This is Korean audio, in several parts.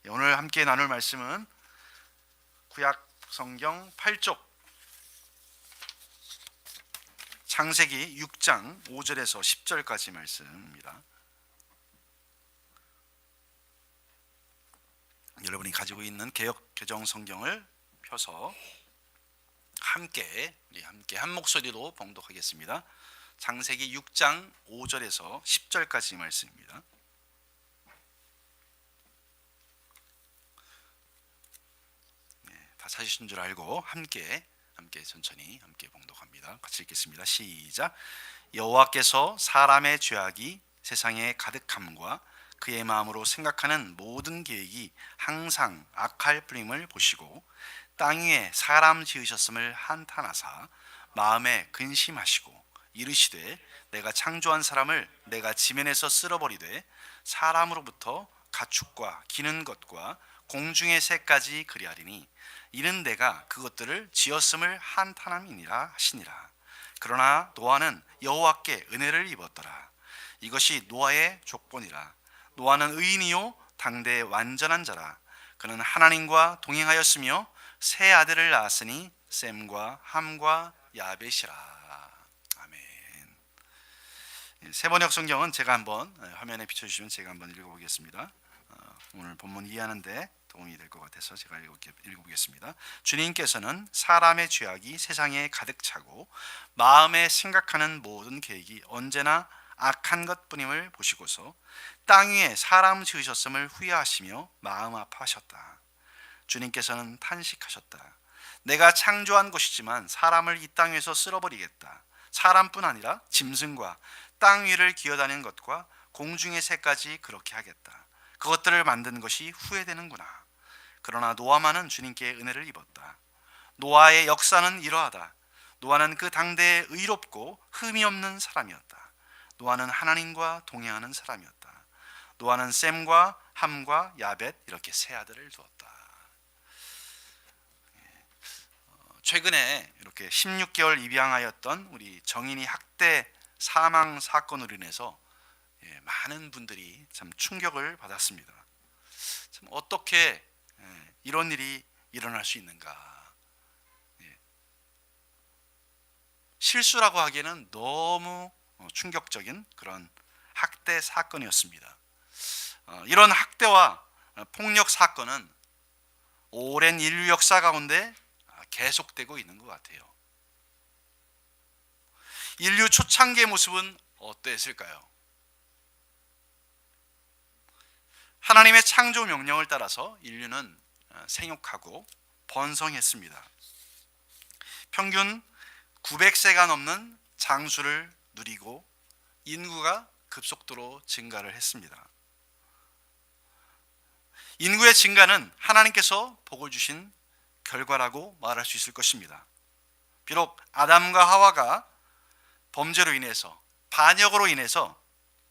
오늘 함께 나눌 말씀은 구약 성경 8쪽 창세기 6장 5절에서 10절까지 말씀입니다. 여러분이 가지고 있는 개역 개정 성경을 펴서 함께 한 목소리로 봉독하겠습니다. 창세기 6장 5절에서 10절까지 말씀입니다. 다 찾으신 줄 알고 함께 천천히 봉독합니다. 같이 읽겠습니다. 시작. 여호와께서 사람의 죄악이 세상에 가득함과 그의 마음으로 생각하는 모든 계획이 항상 악할 뿐임을 보시고 땅 위에 사람 지으셨음을 한탄하사 마음에 근심하시고 이르시되 내가 창조한 사람을 내가 지면에서 쓸어버리되 사람으로부터 가축과 기는 것과 공중의 새까지 그리하리니 이는 내가 그것들을 지었음을 한탄함이니라 하시니라. 그러나 노아는 여호와께 은혜를 입었더라. 이것이 노아의 족본이라. 노아는 의인이요 당대 완전한 자라. 그는 하나님과 동행하였으며 세 아들을 낳았으니 셈과 함과 야벳이라. 아멘. 세 번역 성경은 제가 한번 화면에 비춰주시면 제가 한번 읽어보겠습니다. 오늘 본문 이해하는데 도움이 될 것 같아서 제가 읽어보겠습니다. 주님께서는 사람의 죄악이 세상에 가득 차고 마음에 생각하는 모든 계획이 언제나 악한 것뿐임을 보시고서 땅 위에 사람 지으셨음을 후회하시며 마음 아파하셨다. 주님께서는 탄식하셨다. 내가 창조한 것이지만 사람을 이 땅 위에서 쓸어버리겠다. 사람뿐 아니라 짐승과 땅 위를 기어다니는 것과 공중의 새까지 그렇게 하겠다. 그것들을 만든 것이 후회되는구나. 그러나 노아만은 주님께 은혜를 입었다. 노아의 역사는 이러하다. 노아는 그 당대에 의롭고 흠이 없는 사람이었다. 노아는 하나님과 동행하는 사람이었다. 노아는 셈과 함과 야벳 이렇게 세 아들을 두었다. 최근에 이렇게 16개월 입양하였던 우리 정인이 학대 사망 사건으로 인해서 많은 분들이 참 충격을 받았습니다. 참 어떻게 이런 일이 일어날 수 있는가? 실수라고 하기에는 너무 충격적인 그런 학대 사건이었습니다. 이런 학대와 폭력 사건은 오랜 인류 역사 가운데 계속되고 있는 것 같아요. 인류 초창기의 모습은 어떠했을까요? 하나님의 창조 명령을 따라서 인류는 생육하고 번성했습니다. 평균 900세가 넘는 장수를 누리고 인구가 급속도로 증가를 했습니다. 인구의 증가는 하나님께서 복을 주신 결과라고 말할 수 있을 것입니다. 비록 아담과 하와가 범죄로 인해서 반역으로 인해서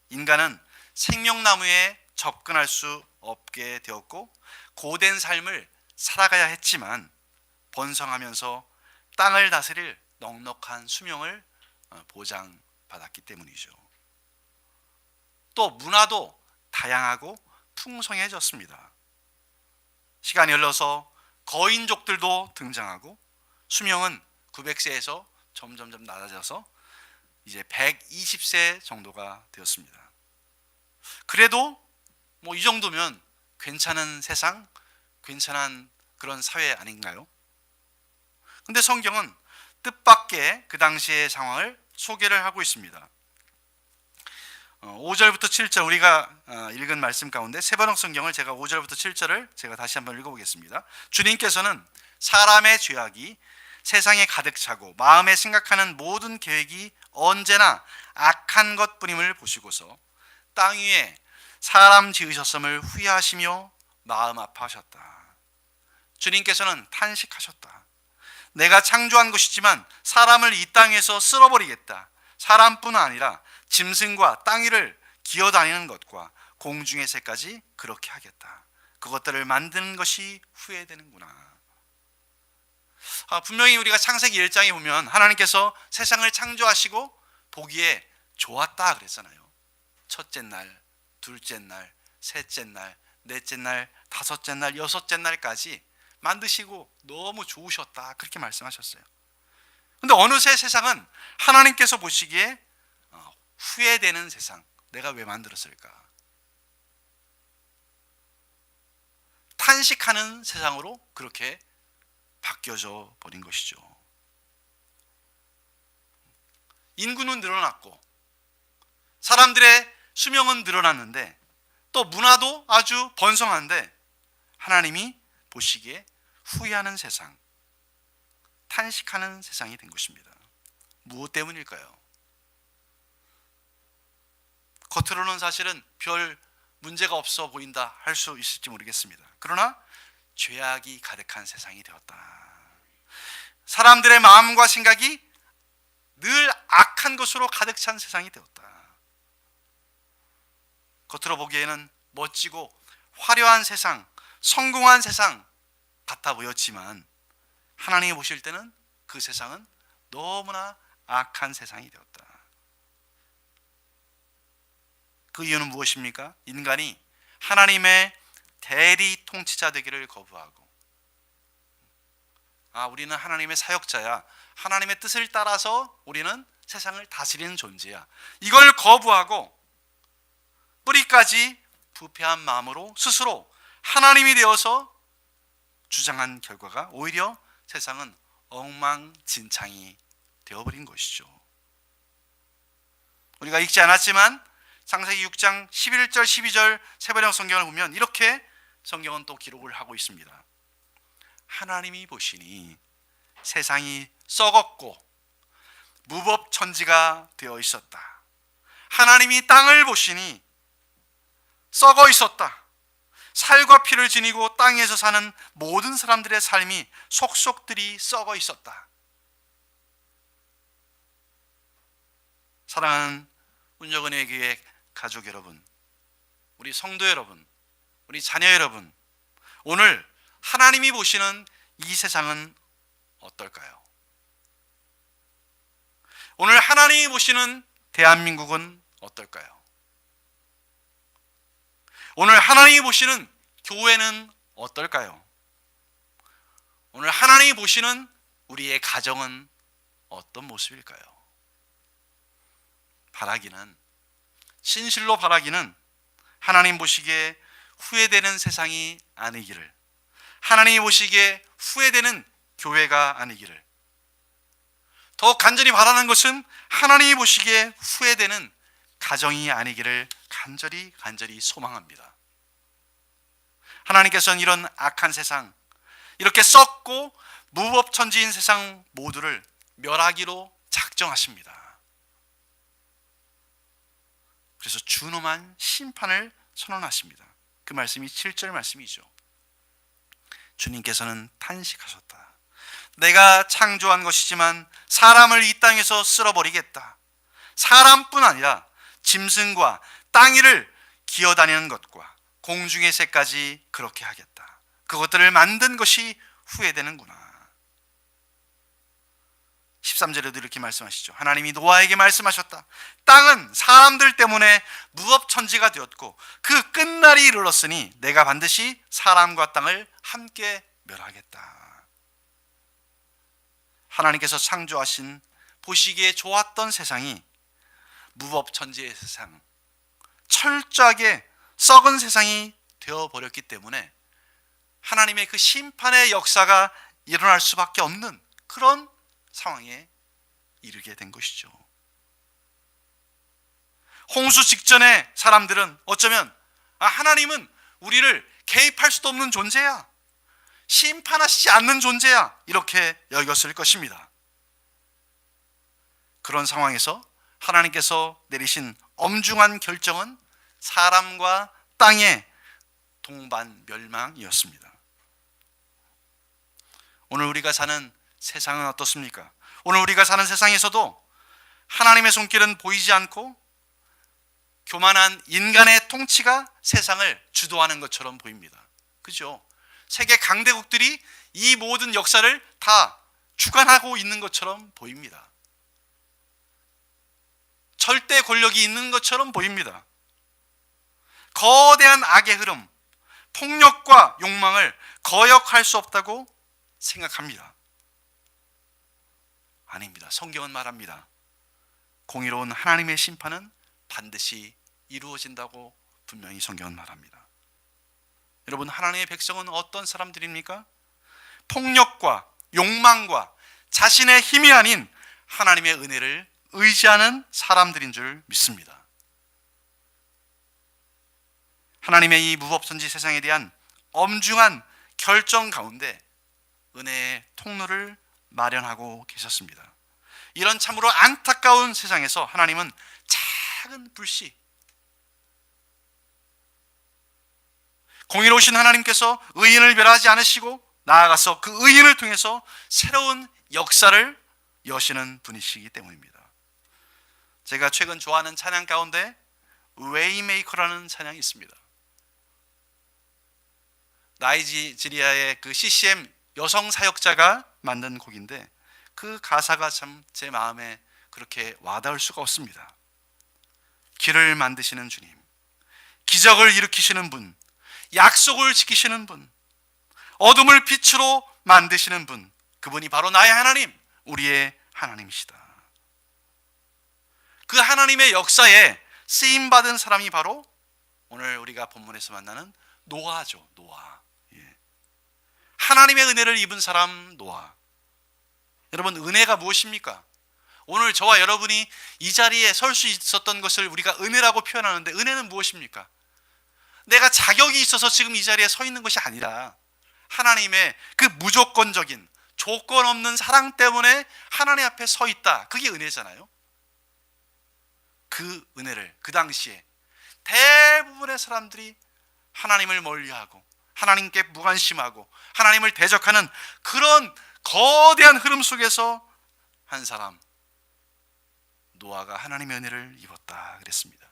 인간은 생명나무에 접근할 수 없게 되었고 고된 삶을 살아가야 했지만 번성하면서 땅을 다스릴 넉넉한 수명을 보장받았기 때문이죠. 또 문화도 다양하고 풍성해졌습니다. 시간이 흘러서 거인족들도 등장하고 수명은 900세에서 점점 낮아져서 이제 120세 정도가 되었습니다. 그래도 이 정도면 괜찮은 세상, 괜찮은 그런 사회 아닌가요? 근데 성경은 뜻밖의 그 당시의 상황을 소개를 하고 있습니다. 5절부터 7절 우리가 읽은 말씀 가운데 세 번역 성경을 제가 5절부터 7절을 제가 다시 한번 읽어보겠습니다. 주님께서는 사람의 죄악이 세상에 가득 차고 마음에 생각하는 모든 계획이 언제나 악한 것뿐임을 보시고서 땅 위에 사람 지으셨음을 후회하시며 마음 아파하셨다. 주님께서는 탄식하셨다. 내가 창조한 것이지만 사람을 이 땅에서 쓸어버리겠다. 사람뿐 아니라 짐승과 땅 위를 기어다니는 것과 공중의 새까지 그렇게 하겠다. 그것들을 만드는 것이 후회되는구나. 분명히 우리가 창세기 1장에 보면 하나님께서 세상을 창조하시고 보기에 좋았다 그랬잖아요. 첫째 날, 둘째 날, 셋째 날, 넷째 날, 5째 날, 6째 날까지 만드시고 너무 좋으셨다, 그렇게 말씀하셨어요. 근데 어느새 세상은 하나님께서 보시기에 후회되는 세상, 내가 왜 만들었을까, 탄식하는 세상으로 그렇게 바뀌어져 버린 것이죠. 인구는 늘어났고 사람들의 수명은 늘어났는데 또 문화도 아주 번성한데 하나님이 보시기에 후회하는 세상, 탄식하는 세상이 된 것입니다. 무엇 때문일까요? 겉으로는 사실은 별 문제가 없어 보인다 할 수 있을지 모르겠습니다. 그러나 죄악이 가득한 세상이 되었다. 사람들의 마음과 생각이 늘 악한 것으로 가득 찬 세상이 되었다. 겉으로 보기에는 멋지고 화려한 세상, 성공한 세상 같아 보였지만 하나님이 보실 때는 그 세상은 너무나 악한 세상이 되었다. 그 이유는 무엇입니까? 인간이 하나님의 대리 통치자 되기를 거부하고, 우리는 하나님의 사역자야, 하나님의 뜻을 따라서 우리는 세상을 다스리는 존재야, 이걸 거부하고 뿌리까지 부패한 마음으로 스스로 하나님이 되어서 주장한 결과가 오히려 세상은 엉망진창이 되어버린 것이죠. 우리가 읽지 않았지만 창세기 6장 11절 12절 세번역 성경을 보면 이렇게 성경은 또 기록을 하고 있습니다. 하나님이 보시니 세상이 썩었고 무법천지가 되어 있었다. 하나님이 땅을 보시니 썩어 있었다. 살과 피를 지니고 땅에서 사는 모든 사람들의 삶이 속속들이 썩어 있었다. 사랑하는 운정은혜 교회 가족 여러분, 우리 성도 여러분, 우리 자녀 여러분, 오늘 하나님이 보시는 이 세상은 어떨까요? 오늘 하나님이 보시는 대한민국은 어떨까요? 오늘 하나님이 보시는 교회는 어떨까요? 오늘 하나님이 보시는 우리의 가정은 어떤 모습일까요? 바라기는, 진실로 바라기는 하나님 보시기에 후회되는 세상이 아니기를, 하나님이 보시기에 후회되는 교회가 아니기를, 더 간절히 바라는 것은 하나님이 보시기에 후회되는 가정이 아니기를 간절히 소망합니다. 하나님께서는 이런 악한 세상, 이렇게 썩고 무법천지인 세상 모두를 멸하기로 작정하십니다. 그래서 준엄한 심판을 선언하십니다. 그 말씀이 7절 말씀이죠. 주님께서는 탄식하셨다. 내가 창조한 것이지만 사람을 이 땅에서 쓸어버리겠다. 사람뿐 아니라 짐승과 땅 위를 기어다니는 것과 공중의 새까지 그렇게 하겠다. 그것들을 만든 것이 후회되는구나. 13절에도 이렇게 말씀하시죠. 하나님이 노아에게 말씀하셨다. 땅은 사람들 때문에 무법천지가 되었고 그 끝날이 이르렀으니 내가 반드시 사람과 땅을 함께 멸하겠다. 하나님께서 창조하신 보시기에 좋았던 세상이 무법천지의 세상, 철저하게 썩은 세상이 되어버렸기 때문에 하나님의 그 심판의 역사가 일어날 수밖에 없는 그런 상황에 이르게 된 것이죠. 홍수 직전에 사람들은 어쩌면 하나님은 우리를 개입할 수도 없는 존재야, 심판하시지 않는 존재야, 이렇게 여겼을 것입니다. 그런 상황에서 하나님께서 내리신 엄중한 결정은 사람과 땅의 동반 멸망이었습니다. 오늘 우리가 사는 세상은 어떻습니까? 오늘 우리가 사는 세상에서도 하나님의 손길은 보이지 않고 교만한 인간의 통치가 세상을 주도하는 것처럼 보입니다. 그죠? 세계 강대국들이 이 모든 역사를 다 주관하고 있는 것처럼 보입니다. 절대 권력이 있는 것처럼 보입니다. 거대한 악의 흐름, 폭력과 욕망을 거역할 수 없다고 생각합니다. 아닙니다. 성경은 말합니다. 공의로운 하나님의 심판은 반드시 이루어진다고 분명히 성경은 말합니다. 여러분, 하나님의 백성은 어떤 사람들입니까? 폭력과 욕망과 자신의 힘이 아닌 하나님의 은혜를 의지하는 사람들인 줄 믿습니다. 하나님의 이 무법천지 세상에 대한 엄중한 결정 가운데 은혜의 통로를 마련하고 계셨습니다. 이런 참으로 안타까운 세상에서 하나님은 작은 불씨, 공의로우신 하나님께서 의인을 멸하지 않으시고 나아가서 그 의인을 통해서 새로운 역사를 여시는 분이시기 때문입니다. 제가 최근 좋아하는 찬양 가운데 웨이메이커라는 찬양이 있습니다. 나이지리아의 그 CCM 여성 사역자가 만든 곡인데 그 가사가 참 제 마음에 그렇게 와닿을 수가 없습니다. 길을 만드시는 주님, 기적을 일으키시는 분, 약속을 지키시는 분, 어둠을 빛으로 만드시는 분, 그분이 바로 나의 하나님, 우리의 하나님이시다. 그 하나님의 역사에 쓰임받은 사람이 바로 오늘 우리가 본문에서 만나는 노아죠. 노아. 하나님의 은혜를 입은 사람 노아. 여러분, 은혜가 무엇입니까? 오늘 저와 여러분이 이 자리에 설 수 있었던 것을 우리가 은혜라고 표현하는데, 은혜는 무엇입니까? 내가 자격이 있어서 지금 이 자리에 서 있는 것이 아니라 하나님의 그 무조건적인 조건 없는 사랑 때문에 하나님 앞에 서 있다. 그게 은혜잖아요. 그 은혜를 그 당시에 대부분의 사람들이 하나님을 멀리하고 하나님께 무관심하고 하나님을 대적하는 그런 거대한 흐름 속에서 한 사람, 노아가 하나님의 은혜를 입었다 그랬습니다.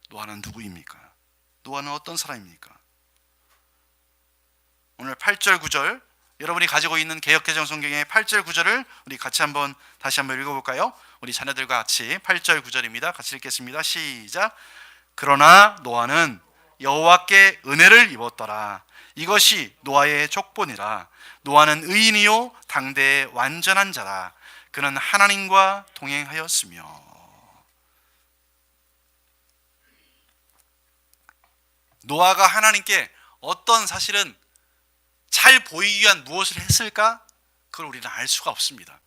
노아는 누구입니까? 노아는 어떤 사람입니까? 오늘 8절 9절, 여러분이 가지고 있는 개역개정 성경의 8절 9절을 우리 같이 다시 한번 읽어볼까요? 우리 자녀들과 같이 8절 9절입니다. 같이 읽겠습니다. 시작. 그러나 노아는 여호와께 은혜를 입었더라. 이것이 노아의 족본이라. 노아는 의인이요 당대의 완전한 자라. 그는 하나님과 동행하였으며. 노아가 하나님께 어떤 사실은 잘 보이기 위한 무엇을 했을까? 그걸 우리는 알 수가 없습니다.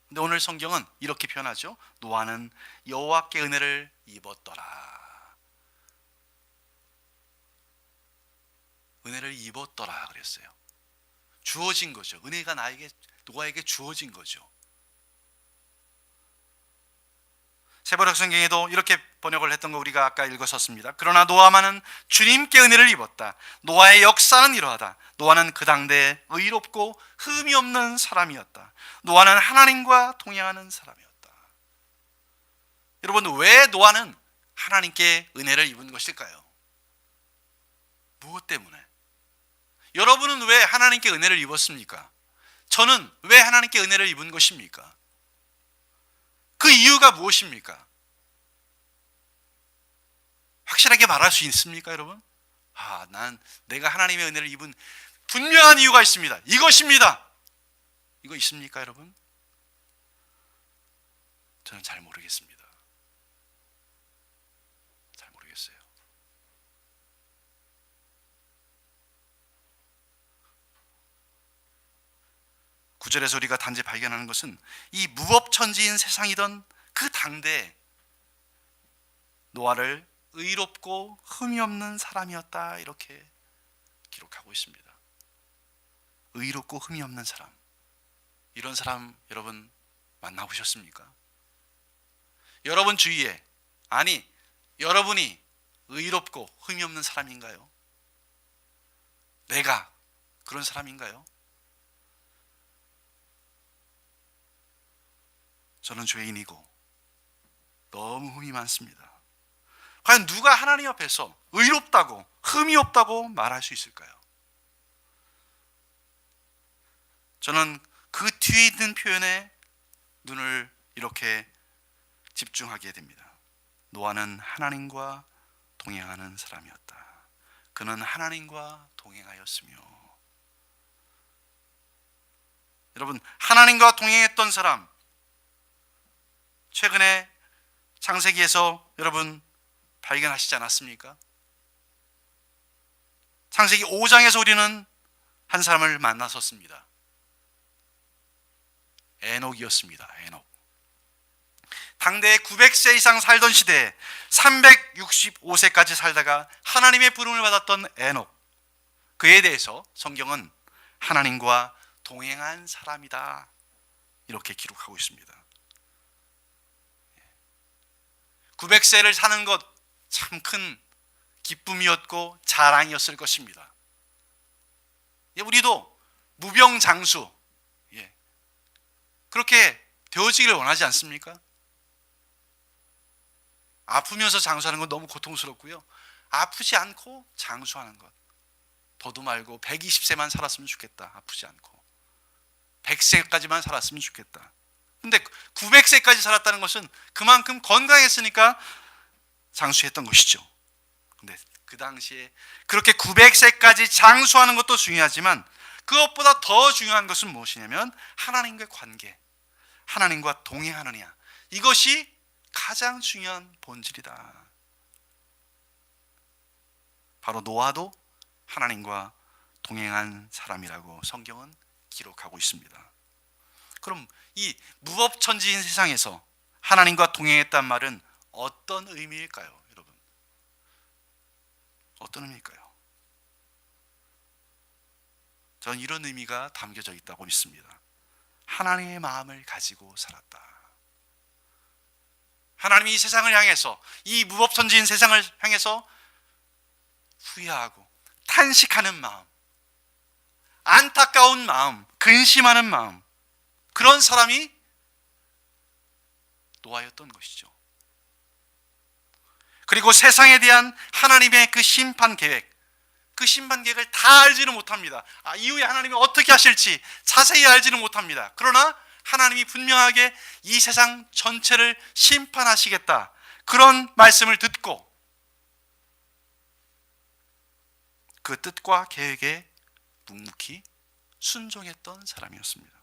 근데 오늘 성경은 이렇게 표현하죠. 노아는 여호와께 은혜를 입었더라. 은혜를 입었더라 그랬어요. 주어진 거죠. 은혜가 노아에게 주어진 거죠. 세번역 성경에도 이렇게 번역을 했던 거 우리가 아까 읽었었습니다. 그러나 노아만은 주님께 은혜를 입었다. 노아의 역사는 이러하다. 노아는 그 당대에 의롭고 흠이 없는 사람이었다. 노아는 하나님과 동행하는 사람이었다. 여러분, 왜 노아는 하나님께 은혜를 입은 것일까요? 무엇 때문에? 여러분은 왜 하나님께 은혜를 입었습니까? 저는 왜 하나님께 은혜를 입은 것입니까? 그 이유가 무엇입니까? 확실하게 말할 수 있습니까, 여러분? 내가 하나님의 은혜를 입은 분명한 이유가 있습니다. 이것입니다. 이거 있습니까, 여러분? 저는 잘 모르겠습니다. 잘 모르겠어요. 구절에서 우리가 단지 발견하는 것은 이 무법천지인 세상이던 그 당대에 노아를 의롭고 흠이 없는 사람이었다, 이렇게 기록하고 있습니다. 의롭고 흠이 없는 사람, 이런 사람 여러분 만나보셨습니까? 여러분 주위에, 아니 여러분이 의롭고 흠이 없는 사람인가요? 내가 그런 사람인가요? 저는 죄인이고 너무 흠이 많습니다. 과연 누가 하나님 앞에서 의롭다고 흠이 없다고 말할 수 있을까요? 저는 그 뒤에 있는 표현에 눈을 이렇게 집중하게 됩니다. 노아는 하나님과 동행하는 사람이었다. 그는 하나님과 동행하였으며. 여러분, 하나님과 동행했던 사람, 최근에 창세기에서 여러분 발견하시지 않았습니까? 창세기 5장에서 우리는 한 사람을 만났었습니다. 에녹이었습니다. 에녹. 당대에 900세 이상 살던 시대에 365세까지 살다가 하나님의 부름을 받았던 에녹, 그에 대해서 성경은 하나님과 동행한 사람이다 이렇게 기록하고 있습니다. 900세를 사는 것 참 큰 기쁨이었고 자랑이었을 것입니다. 우리도 무병장수 그렇게 되어지기를 원하지 않습니까? 아프면서 장수하는 건 너무 고통스럽고요, 아프지 않고 장수하는 것, 더도 말고 120세만 살았으면 좋겠다. 아프지 않고 100세까지만 살았으면 좋겠다. 근데 900세까지 살았다는 것은 그만큼 건강했으니까 장수했던 것이죠. 근데 그 당시에 그렇게 900세까지 장수하는 것도 중요하지만 그것보다 더 중요한 것은 무엇이냐면 하나님과의 관계, 하나님과 동행하느냐, 이것이 가장 중요한 본질이다. 바로 노아도 하나님과 동행한 사람이라고 성경은 기록하고 있습니다. 그럼 이 무법천지인 세상에서 하나님과 동행했단 말은 어떤 의미일까요, 여러분? 어떤 의미일까요? 저는 이런 의미가 담겨져 있다고 믿습니다. 하나님의 마음을 가지고 살았다. 하나님이 이 세상을 향해서, 이 무법천지인 세상을 향해서 후회하고 탄식하는 마음, 안타까운 마음, 근심하는 마음, 그런 사람이 노아였던 것이죠. 그리고 세상에 대한 하나님의 그 심판 계획, 그 심판 계획을 다 알지는 못합니다. 이후에 하나님이 어떻게 하실지 자세히 알지는 못합니다. 그러나 하나님이 분명하게 이 세상 전체를 심판하시겠다, 그런 말씀을 듣고 그 뜻과 계획에 묵묵히 순종했던 사람이었습니다.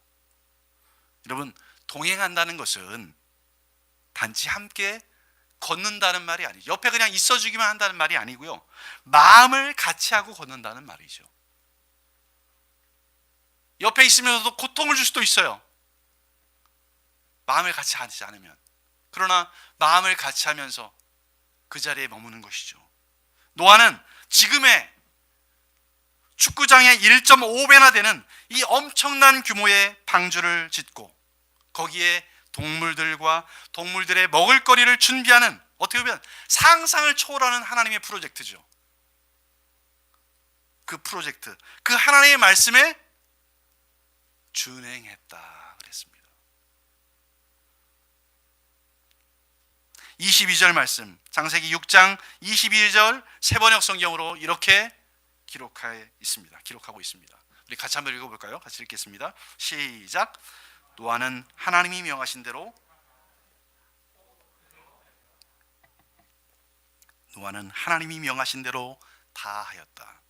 여러분, 동행한다는 것은 단지 함께 걷는다는 말이 아니죠. 옆에 그냥 있어주기만 한다는 말이 아니고요, 마음을 같이 하고 걷는다는 말이죠. 옆에 있으면서도 고통을 줄 수도 있어요, 마음을 같이 하지 않으면. 그러나 마음을 같이 하면서 그 자리에 머무는 것이죠. 노아는 지금의 축구장의 1.5배나 되는 이 엄청난 규모의 방주를 짓고 거기에 동물들과 동물들의 먹을거리를 준비하는, 어떻게 보면 상상을 초월하는 하나님의 프로젝트죠. 그 프로젝트, 그 하나님의 말씀에 준행했다 그랬습니다. 22절 말씀, 창세기 6장 22절 새번역 성경으로 이렇게 기록하고 있습니다. 우리 같이 한번 읽어볼까요? 같이 읽겠습니다. 시작. 노아는 하나님이 명하신 대로 다 하였다.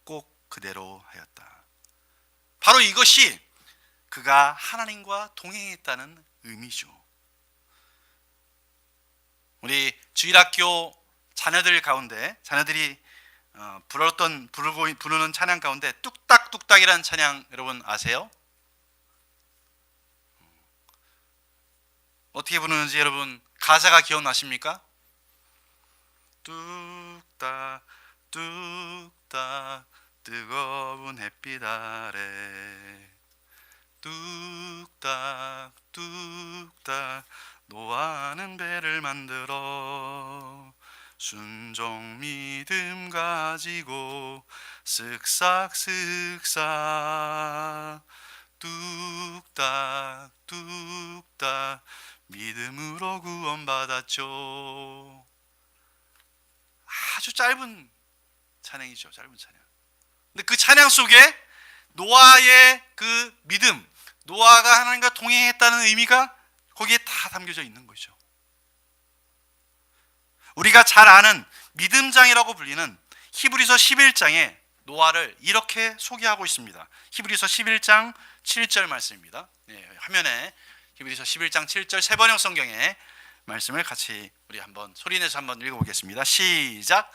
꼭 그대로 하였다. 바로 이것이 그가 하나님과 동행했다는 의미죠. 우리 주일학교 자녀들 가운데, 자녀들이 부르는 찬양 가운데 뚝딱뚝딱이라는 찬양 여러분 아세요? 어떻게 부르는지 여러분 가사가 기억나십니까? 뚝딱 뚝딱 뜨거운 햇빛 아래 뚝딱 뚝딱 노아는 배를 만들어 순종 믿음 가지고 쓱싹쓱싹 뚝딱 뚝딱 믿음으로 구원받았죠. 아주 짧은 찬양이죠. 짧은 찬양. 근데 그 찬양 속에 노아의 그 믿음, 노아가 하나님과 동행했다는 의미가 거기에 다 담겨져 있는 거죠. 우리가 잘 아는 믿음장이라고 불리는 히브리서 11장에 노아를 이렇게 소개하고 있습니다. 히브리서 11장 7절 말씀입니다. 화면에 히브리서 11장 7절 세번역 성경의 말씀을 같이 우리 한번 소리내서 한번 읽어보겠습니다. 시작.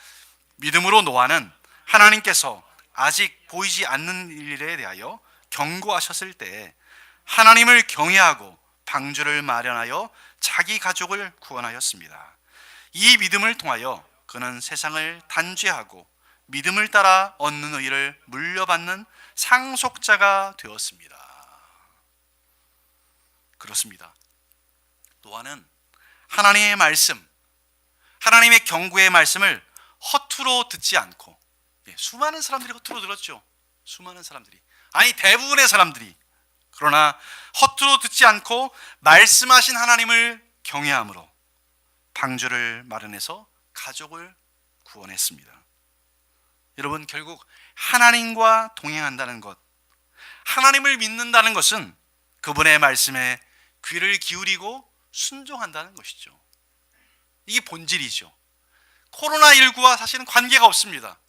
믿음으로 노아는 하나님께서 아직 보이지 않는 일에 대하여 경고하셨을 때 하나님을 경외하고 방주를 마련하여 자기 가족을 구원하였습니다. 이 믿음을 통하여 그는 세상을 단죄하고 믿음을 따라 얻는 의를 물려받는 상속자가 되었습니다. 그렇습니다. 노아는 하나님의 말씀, 하나님의 경고의 말씀을 허투루 듣지 않고, 수많은 사람들이 허투루 들었죠. 수많은 사람들이, 아니 대부분의 사람들이. 그러나 허투루 듣지 않고 말씀하신 하나님을 경외함으로 방주를 마련해서 가족을 구원했습니다. 여러분, 결국 하나님과 동행한다는 것, 하나님을 믿는다는 것은 그분의 말씀에 귀를 기울이고 순종한다는 것이죠. 이게 본질이죠. 코로나19와 사실은 관계가 없습니다.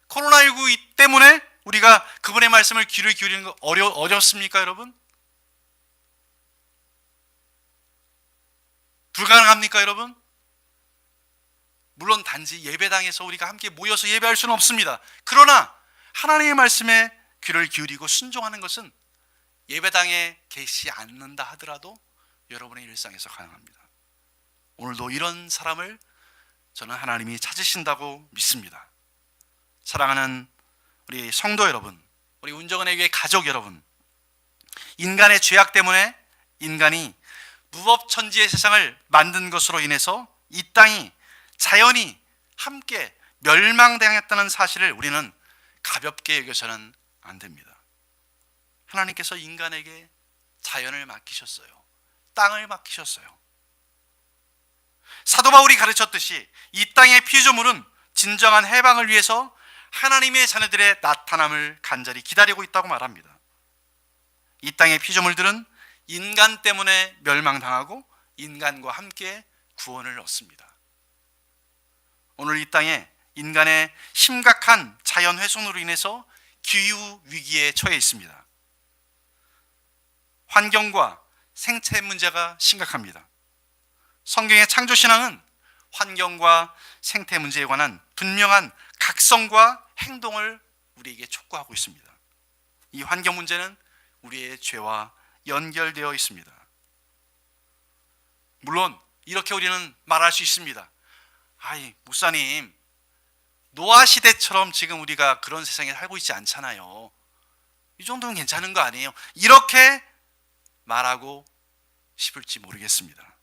코로나19 때문에 우리가 그분의 말씀을 귀를 기울이는 거 어렵습니까, 여러분? 불가능합니까, 여러분? 물론 단지 예배당에서 우리가 함께 모여서 예배할 수는 없습니다. 그러나 하나님의 말씀에 귀를 기울이고 순종하는 것은 예배당에 계시지 않는다 하더라도 여러분의 일상에서 가능합니다. 오늘도 이런 사람을 저는 하나님이 찾으신다고 믿습니다. 사랑하는 우리 성도 여러분, 우리 운정은의 교회 가족 여러분, 인간의 죄악 때문에 인간이 무법천지의 세상을 만든 것으로 인해서 이 땅이 자연이 함께 멸망당했다는 사실을 우리는 가볍게 여겨서는 안 됩니다. 하나님께서 인간에게 자연을 맡기셨어요. 땅을 맡기셨어요. 사도 바울이 가르쳤듯이 이 땅의 피조물은 진정한 해방을 위해서 하나님의 자녀들의 나타남을 간절히 기다리고 있다고 말합니다. 이 땅의 피조물들은 인간 때문에 멸망당하고 인간과 함께 구원을 얻습니다. 오늘 이 땅에 인간의 심각한 자연 훼손으로 인해서 기후 위기에 처해 있습니다. 환경과 생태 문제가 심각합니다. 성경의 창조신앙은 환경과 생태 문제에 관한 분명한 각성과 행동을 우리에게 촉구하고 있습니다. 이 환경 문제는 우리의 죄와 연결되어 있습니다. 물론 이렇게 우리는 말할 수 있습니다. 아이, 목사님, 노아 시대처럼 지금 우리가 그런 세상에 살고 있지 않잖아요. 이 정도는 괜찮은 거 아니에요? 이렇게 말하고 싶을지 모르겠습니다.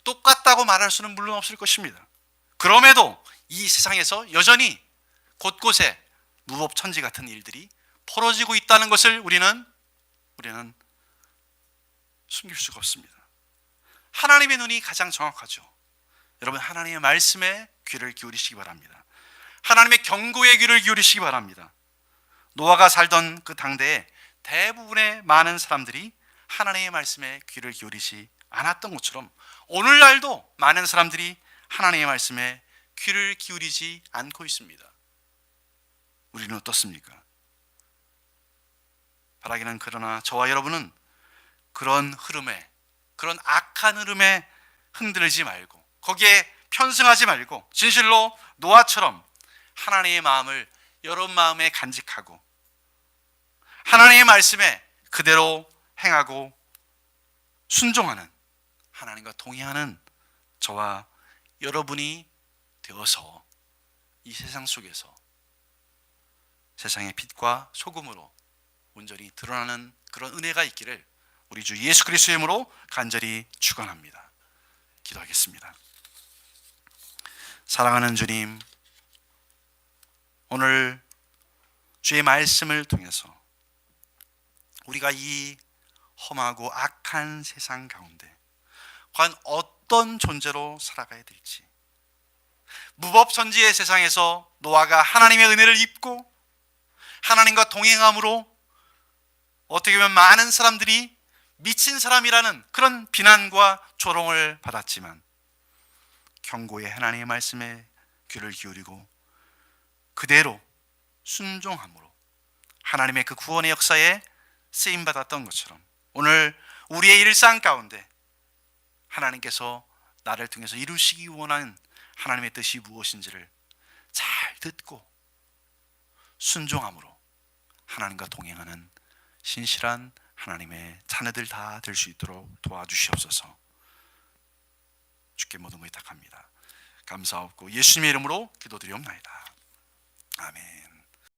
똑같다고 말할 수는 물론 없을 것입니다. 그럼에도 이 세상에서 여전히 곳곳에 무법천지 같은 일들이 벌어지고 있다는 것을 우리는 숨길 수가 없습니다. 하나님의 눈이 가장 정확하죠. 여러분, 하나님의 말씀에 귀를 기울이시기 바랍니다. 하나님의 경고에 귀를 기울이시기 바랍니다. 노아가 살던 그 당대에 대부분의 많은 사람들이 하나님의 말씀에 귀를 기울이지 않았던 것처럼 오늘날도 많은 사람들이 하나님의 말씀에 귀를 기울이지 않고 있습니다. 우리는 어떻습니까? 바라기는 그러나 저와 여러분은 그런 흐름에, 그런 악한 흐름에 흔들리지 말고, 거기에 편승하지 말고 진실로 노아처럼 하나님의 마음을 여러분 마음에 간직하고 하나님의 말씀에 그대로 행하고 순종하는, 하나님과 동의하는 저와 여러분이 되어서 이 세상 속에서 세상의 빛과 소금으로 온전히 드러나는 그런 은혜가 있기를 우리 주 예수 그리스도의 이름으로 간절히 축원합니다. 기도하겠습니다. 사랑하는 주님, 오늘 주의 말씀을 통해서 우리가 이 험하고 악한 세상 가운데 과연 어떤 존재로 살아가야 될지, 무법천지의 세상에서 노아가 하나님의 은혜를 입고 하나님과 동행함으로 어떻게 보면 많은 사람들이 미친 사람이라는 그런 비난과 조롱을 받았지만 경고의 하나님의 말씀에 귀를 기울이고 그대로 순종함으로 하나님의 그 구원의 역사에 쓰임받았던 것처럼 오늘 우리의 일상 가운데 하나님께서 나를 통해서 이루시기 원하는 하나님의 뜻이 무엇인지를 잘 듣고 순종함으로 하나님과 동행하는 신실한 하나님의 자녀들 다 될 수 있도록 도와주시옵소서. 주께 모든 걸 부탁합니다. 감사하고 예수님의 이름으로 기도드리옵나이다. 아멘.